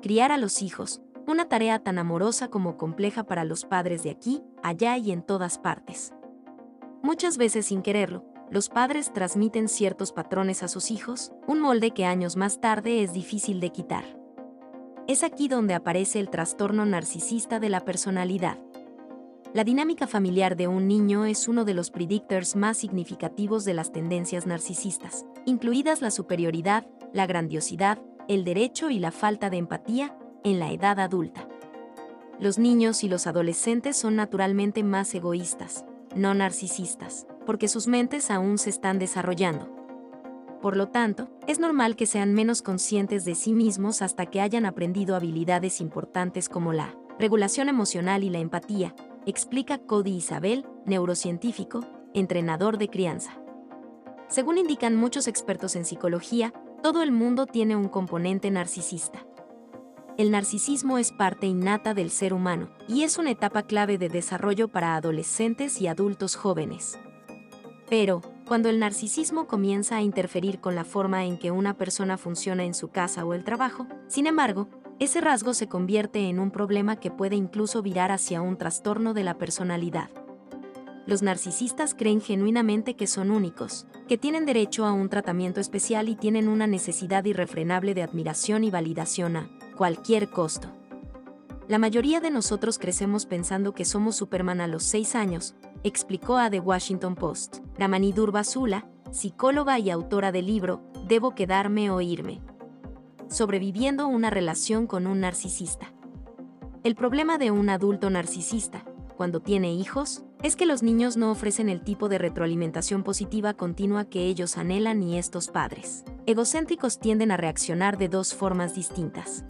Criar a los hijos, una tarea tan amorosa como compleja para los padres de aquí, allá y en todas partes. Muchas veces sin quererlo, los padres transmiten ciertos patrones a sus hijos, un molde que años más tarde es difícil de quitar. Es aquí donde aparece el trastorno narcisista de la personalidad. La dinámica familiar de un niño es uno de los predictors más significativos de las tendencias narcisistas, incluidas la superioridad, la grandiosidad, el derecho y la falta de empatía en la edad adulta. Los niños y los adolescentes son naturalmente más egoístas, no narcisistas, porque sus mentes aún se están desarrollando. Por lo tanto, es normal que sean menos conscientes de sí mismos hasta que hayan aprendido habilidades importantes como la regulación emocional y la empatía, explica Cody Isabel, neurocientífico, entrenador de crianza. Según indican muchos expertos en psicología, todo el mundo tiene un componente narcisista. El narcisismo es parte innata del ser humano, y es una etapa clave de desarrollo para adolescentes y adultos jóvenes. Pero, cuando el narcisismo comienza a interferir con la forma en que una persona funciona en su casa o el trabajo, sin embargo, ese rasgo se convierte en un problema que puede incluso virar hacia un trastorno de la personalidad. Los narcisistas creen genuinamente que son únicos, que tienen derecho a un tratamiento especial y tienen una necesidad irrefrenable de admiración y validación a cualquier costo. La mayoría de nosotros crecemos pensando que somos Superman a los 6 años, explicó a The Washington Post Ramani Durvasula, psicóloga y autora del libro Debo quedarme o irme. Sobreviviendo una relación con un narcisista. El problema de un adulto narcisista, cuando tiene hijos, es que los niños no ofrecen el tipo de retroalimentación positiva continua que ellos anhelan y estos padres egocéntricos tienden a reaccionar de dos formas distintas.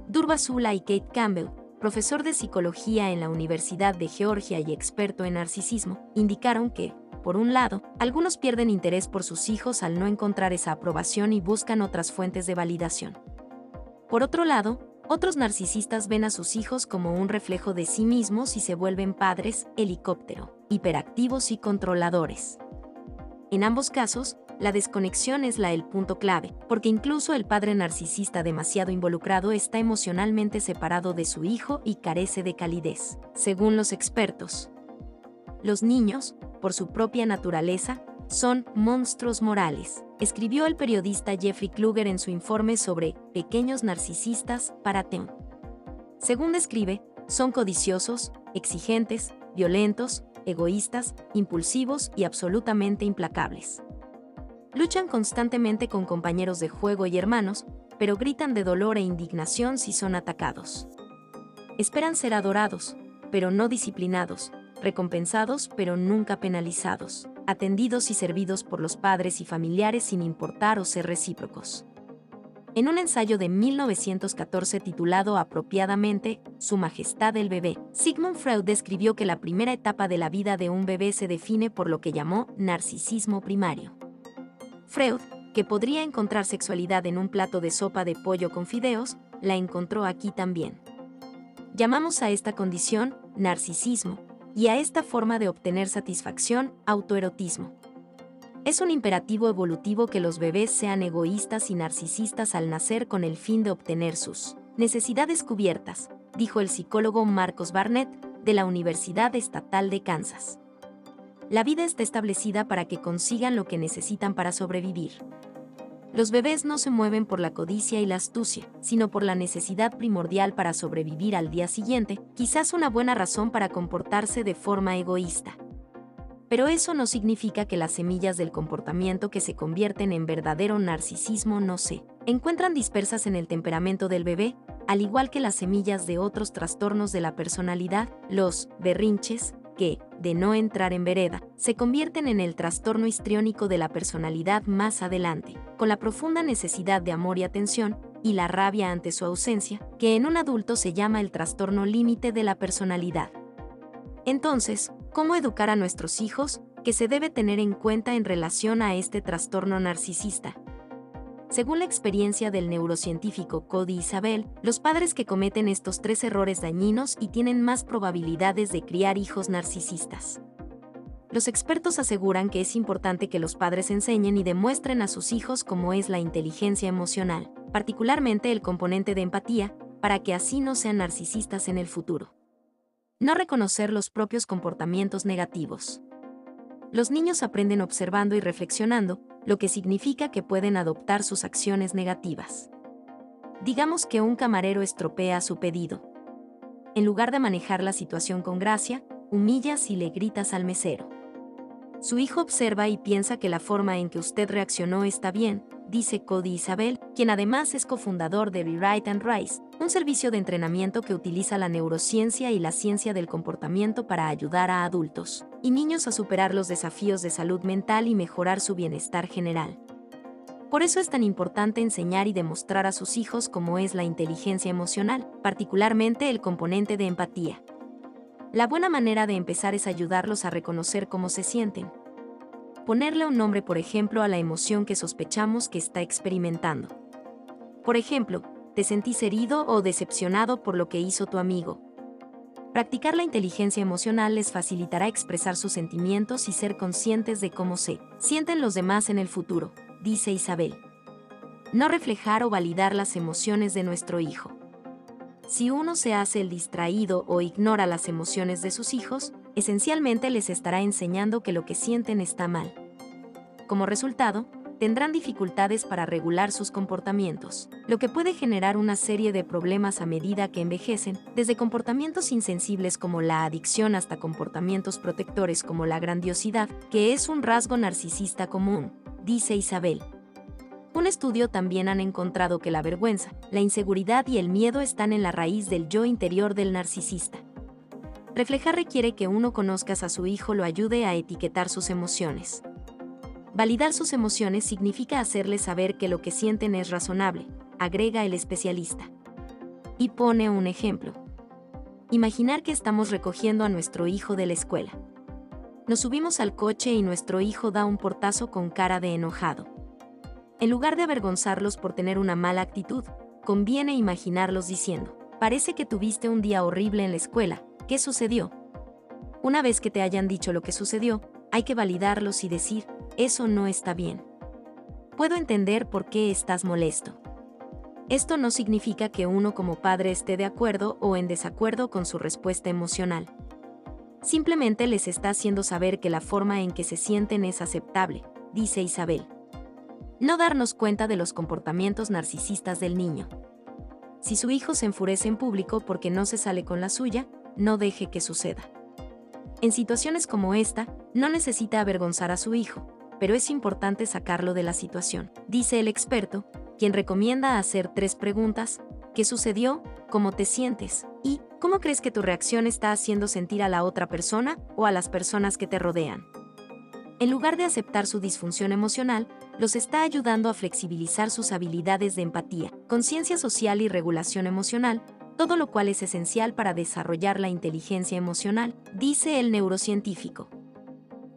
Durvasula y Kate Campbell, profesor de psicología en la Universidad de Georgia y experto en narcisismo, indicaron que, por un lado, algunos pierden interés por sus hijos al no encontrar esa aprobación y buscan otras fuentes de validación. Por otro lado, otros narcisistas ven a sus hijos como un reflejo de sí mismos y se vuelven padres helicóptero, hiperactivos y controladores. En ambos casos, la desconexión es el punto clave, porque incluso el padre narcisista demasiado involucrado está emocionalmente separado de su hijo y carece de calidez, según los expertos. Los niños, por su propia naturaleza, son monstruos morales, escribió el periodista Jeffrey Kluger en su informe sobre pequeños narcisistas para TEM. Según describe, son codiciosos, exigentes, violentos, egoístas, impulsivos y absolutamente implacables. Luchan constantemente con compañeros de juego y hermanos, pero gritan de dolor e indignación si son atacados. Esperan ser adorados, pero no disciplinados, recompensados pero nunca penalizados, atendidos y servidos por los padres y familiares sin importar o ser recíprocos. En un ensayo de 1914 titulado apropiadamente Su Majestad el Bebé, Sigmund Freud describió que la primera etapa de la vida de un bebé se define por lo que llamó narcisismo primario. Freud, que podría encontrar sexualidad en un plato de sopa de pollo con fideos, la encontró aquí también. Llamamos a esta condición narcisismo, y a esta forma de obtener satisfacción, autoerotismo. Es un imperativo evolutivo que los bebés sean egoístas y narcisistas al nacer con el fin de obtener sus necesidades cubiertas, dijo el psicólogo Marcos Barnett, de la Universidad Estatal de Kansas. La vida está establecida para que consigan lo que necesitan para sobrevivir. Los bebés no se mueven por la codicia y la astucia, sino por la necesidad primordial para sobrevivir al día siguiente, quizás una buena razón para comportarse de forma egoísta. Pero eso no significa que las semillas del comportamiento que se convierten en verdadero narcisismo no se encuentran dispersas en el temperamento del bebé, al igual que las semillas de otros trastornos de la personalidad, los berrinches, que, de no entrar en vereda, se convierten en el trastorno histriónico de la personalidad más adelante, con la profunda necesidad de amor y atención, y la rabia ante su ausencia, que en un adulto se llama el trastorno límite de la personalidad. Entonces, ¿cómo educar a nuestros hijos? ¿Qué se debe tener en cuenta en relación a este trastorno narcisista? Según la experiencia del neurocientífico Cody Isabel, los padres que cometen estos 3 errores dañinos y tienen más probabilidades de criar hijos narcisistas. Los expertos aseguran que es importante que los padres enseñen y demuestren a sus hijos cómo es la inteligencia emocional, particularmente el componente de empatía, para que así no sean narcisistas en el futuro. No reconocer los propios comportamientos negativos. Los niños aprenden observando y reflexionando, lo que significa que pueden adoptar sus acciones negativas. Digamos que un camarero estropea su pedido. En lugar de manejar la situación con gracia, humillas y le gritas al mesero. Su hijo observa y piensa que la forma en que usted reaccionó está bien, dice Cody Isabel, quien además es cofundador de Rewrite and Rise, un servicio de entrenamiento que utiliza la neurociencia y la ciencia del comportamiento para ayudar a adultos y niños a superar los desafíos de salud mental y mejorar su bienestar general. Por eso es tan importante enseñar y demostrar a sus hijos cómo es la inteligencia emocional, particularmente el componente de empatía. La buena manera de empezar es ayudarlos a reconocer cómo se sienten. Ponerle un nombre, por ejemplo, a la emoción que sospechamos que está experimentando. Por ejemplo, ¿te sentís herido o decepcionado por lo que hizo tu amigo? Practicar la inteligencia emocional les facilitará expresar sus sentimientos y ser conscientes de cómo se sienten los demás en el futuro, dice Isabel. No reflejar o validar las emociones de nuestro hijo. Si uno se hace el distraído o ignora las emociones de sus hijos, esencialmente les estará enseñando que lo que sienten está mal. Como resultado, tendrán dificultades para regular sus comportamientos, lo que puede generar una serie de problemas a medida que envejecen, desde comportamientos insensibles como la adicción hasta comportamientos protectores como la grandiosidad, que es un rasgo narcisista común, dice Isabel. Un estudio también han encontrado que la vergüenza, la inseguridad y el miedo están en la raíz del yo interior del narcisista. Reflejar requiere que uno conozca a su hijo, lo ayude a etiquetar sus emociones. Validar sus emociones significa hacerles saber que lo que sienten es razonable, agrega el especialista. Y pone un ejemplo. Imaginar que estamos recogiendo a nuestro hijo de la escuela. Nos subimos al coche y nuestro hijo da un portazo con cara de enojado. En lugar de avergonzarlos por tener una mala actitud, conviene imaginarlos diciendo: parece que tuviste un día horrible en la escuela, ¿qué sucedió? Una vez que te hayan dicho lo que sucedió, hay que validarlos y decir: eso no está bien. Puedo entender por qué estás molesto. Esto no significa que uno como padre esté de acuerdo o en desacuerdo con su respuesta emocional. Simplemente les está haciendo saber que la forma en que se sienten es aceptable, dice Isabel. No darnos cuenta de los comportamientos narcisistas del niño. Si su hijo se enfurece en público porque no se sale con la suya, no deje que suceda. En situaciones como esta, no necesita avergonzar a su hijo, pero es importante sacarlo de la situación, dice el experto, quien recomienda hacer 3 preguntas: ¿qué sucedió? ¿Cómo te sientes? Y ¿cómo crees que tu reacción está haciendo sentir a la otra persona o a las personas que te rodean? En lugar de aceptar su disfunción emocional, los está ayudando a flexibilizar sus habilidades de empatía, conciencia social y regulación emocional, todo lo cual es esencial para desarrollar la inteligencia emocional, dice el neurocientífico.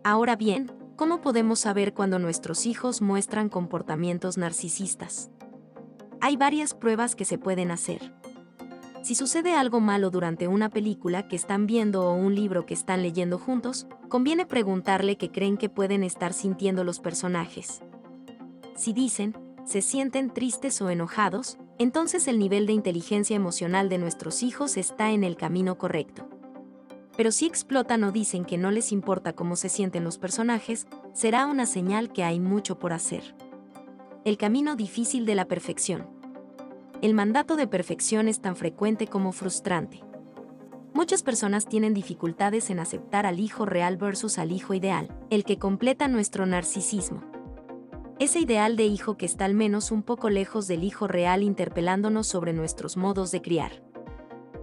Ahora bien, ¿cómo podemos saber cuando nuestros hijos muestran comportamientos narcisistas? Hay varias pruebas que se pueden hacer. Si sucede algo malo durante una película que están viendo o un libro que están leyendo juntos, conviene preguntarle qué creen que pueden estar sintiendo los personajes. Si dicen, se sienten tristes o enojados, entonces el nivel de inteligencia emocional de nuestros hijos está en el camino correcto. Pero si explotan o dicen que no les importa cómo se sienten los personajes, será una señal que hay mucho por hacer. El camino difícil de la perfección. El mandato de perfección es tan frecuente como frustrante. Muchas personas tienen dificultades en aceptar al hijo real versus al hijo ideal, el que completa nuestro narcisismo. Ese ideal de hijo que está al menos un poco lejos del hijo real, interpelándonos sobre nuestros modos de criar.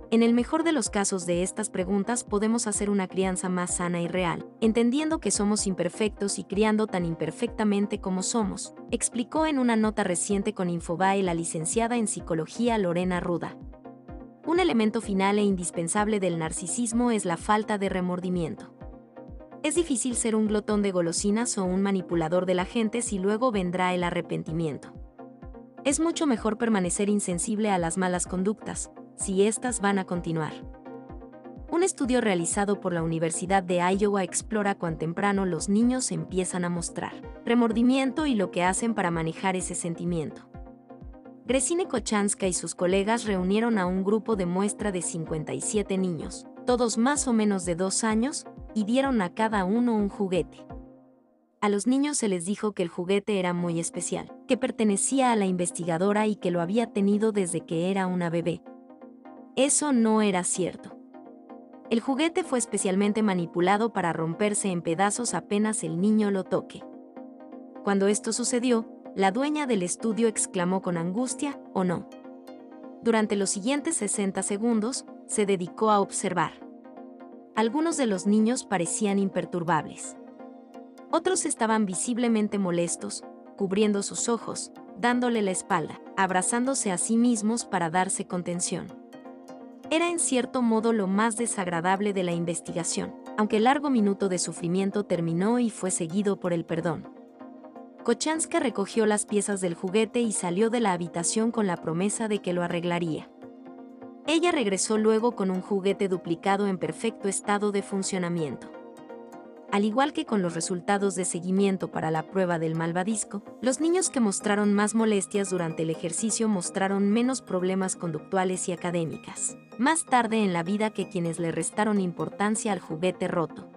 En el mejor de los casos de estas preguntas podemos hacer una crianza más sana y real, entendiendo que somos imperfectos y criando tan imperfectamente como somos, explicó en una nota reciente con Infobae la licenciada en psicología Lorena Ruda. Un elemento final e indispensable del narcisismo es la falta de remordimiento. Es difícil ser un glotón de golosinas o un manipulador de la gente si luego vendrá el arrepentimiento. Es mucho mejor permanecer insensible a las malas conductas, si éstas van a continuar. Un estudio realizado por la Universidad de Iowa explora cuán temprano los niños empiezan a mostrar remordimiento y lo que hacen para manejar ese sentimiento. Gresine Kochanska y sus colegas reunieron a un grupo de muestra de 57 niños, todos más o menos de 2 años, y dieron a cada uno un juguete. A los niños se les dijo que el juguete era muy especial, que pertenecía a la investigadora y que lo había tenido desde que era una bebé. Eso no era cierto. El juguete fue especialmente manipulado para romperse en pedazos apenas el niño lo toque. Cuando esto sucedió, la dueña del estudio exclamó con angustia, «¡Oh no!». Durante los siguientes 60 segundos, se dedicó a observar. Algunos de los niños parecían imperturbables. Otros estaban visiblemente molestos, cubriendo sus ojos, dándole la espalda, abrazándose a sí mismos para darse contención. Era en cierto modo lo más desagradable de la investigación, aunque el largo minuto de sufrimiento terminó y fue seguido por el perdón. Kochanska recogió las piezas del juguete y salió de la habitación con la promesa de que lo arreglaría. Ella regresó luego con un juguete duplicado en perfecto estado de funcionamiento. Al igual que con los resultados de seguimiento para la prueba del malvavisco, los niños que mostraron más molestias durante el ejercicio mostraron menos problemas conductuales y académicas, más tarde en la vida que quienes le restaron importancia al juguete roto.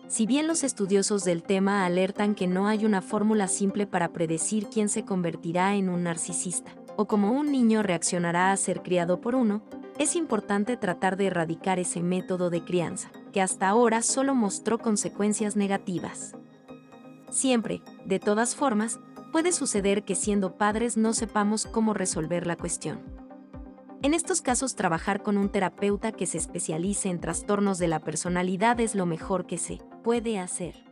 Si bien los estudiosos del tema alertan que no hay una fórmula simple para predecir quién se convertirá en un narcisista, o cómo un niño reaccionará a ser criado por uno, es importante tratar de erradicar ese método de crianza, que hasta ahora solo mostró consecuencias negativas. Siempre, de todas formas, puede suceder que siendo padres no sepamos cómo resolver la cuestión. En estos casos, trabajar con un terapeuta que se especialice en trastornos de la personalidad es lo mejor que se puede hacer.